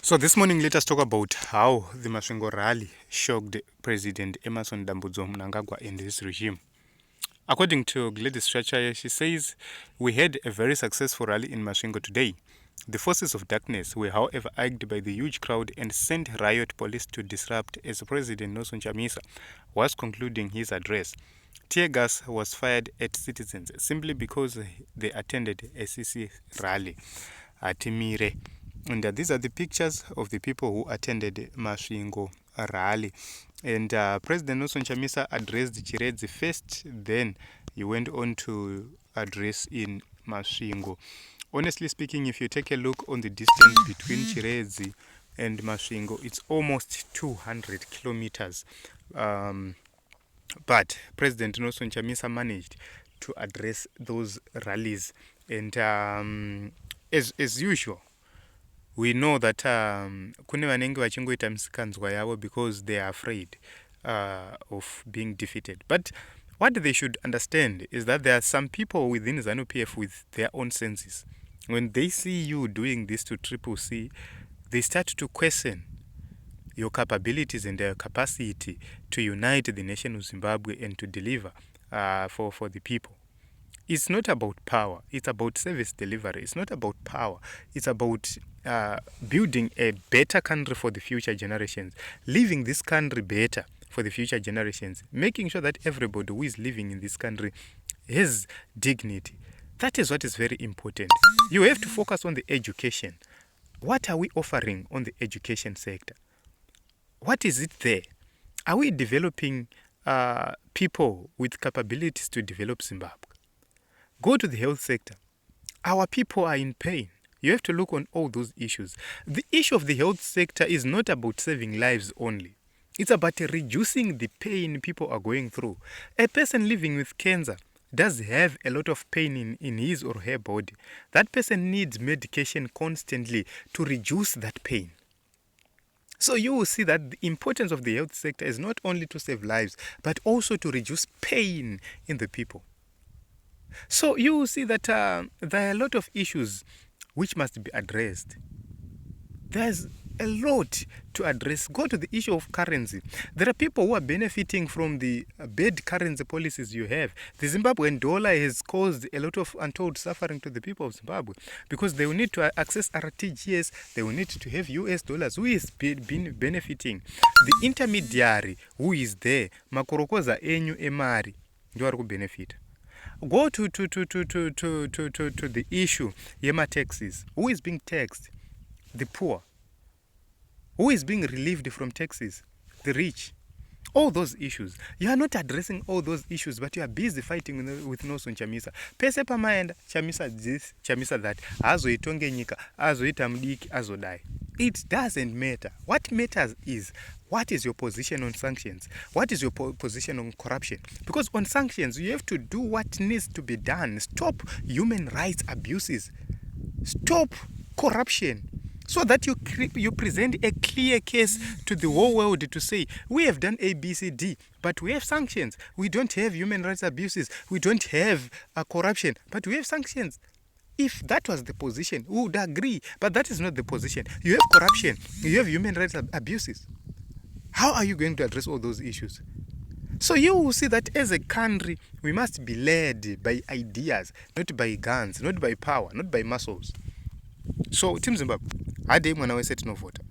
So this morning, let us talk about how the Masvingo rally shocked President Emerson Mnangagwa and his regime. According to Gladys Chachaya, she says, "We had a very successful rally in Masvingo today. The forces of darkness were, however, egged by the huge crowd and sent riot police to disrupt as President Chamisa was concluding his address. Tear gas was fired at citizens simply because they attended a CC rally at Mire." And these are the pictures of the people who attended Masvingo rally. And President Nelson Chamisa addressed Chiredzi first, then he went on to address in Masvingo. Honestly speaking, if you take a look on the distance between Chiredzi and Masvingo, it's almost 200 kilometers. But President Nelson Chamisa managed to address those rallies. And as usual, we know that kune vanenge vachingoita misikanzwa yavo because they are afraid of being defeated. But what they should understand is that there are some people within ZANU-PF with their own senses. When they see you doing this to Triple C, they start to question your capabilities and their capacity to unite the nation of Zimbabwe and to deliver for the people. It's not about power. It's about service delivery. It's not about power. It's about building a better country for the future generations, leaving this country better for the future generations, making sure that everybody who is living in this country has dignity. That is what is very important. You have to focus on the education. What are we offering on the education sector? What is it there? Are we developing people with capabilities to develop Zimbabwe? Go to the health sector. Our people are in pain. You have to look on all those issues. The issue of the health sector is not about saving lives only. It's about reducing the pain people are going through. A person living with cancer does have a lot of pain in his or her body. That person needs medication constantly to reduce that pain. So you will see that the importance of the health sector is not only to save lives, but also to reduce pain in the people. So you will see that there are a lot of issues which must be addressed. There's a lot to address. Go to the issue of currency. There are people who are benefiting from the bad currency policies you have. The Zimbabwean dollar has caused a lot of untold suffering to the people of Zimbabwe because they will need to access RTGS, they will need to have US dollars. Who is been benefiting? The intermediary who is there, makorokoza enyu emari, ndio ari kubenefit. Go to the issue yema taxes. Who is being taxed? The poor. Who is being relieved from taxes? The rich. All those issues. You are not addressing all those issues, but you are busy fighting with Nelson Chamisa. Pese pamaenda, Chamisa this, Chamisa that. Azoitonge nyika, azoita mdiki, azodai. It doesn't matter. What matters is, what is your position on sanctions? What is your position on corruption? Because on sanctions, you have to do what needs to be done. Stop human rights abuses. Stop corruption. So that you present a clear case to the whole world to say, we have done A, B, C, D, but we have sanctions. We don't have human rights abuses. We don't have corruption, but we have sanctions. If that was the position, we would agree, but that is not the position. You have corruption. You have human rights abuses. How are you going to address all those issues? So you will see that as a country, we must be led by ideas, not by guns, not by power, not by muscles. So, Team Zimbabwe, ade mwana wese tinovota.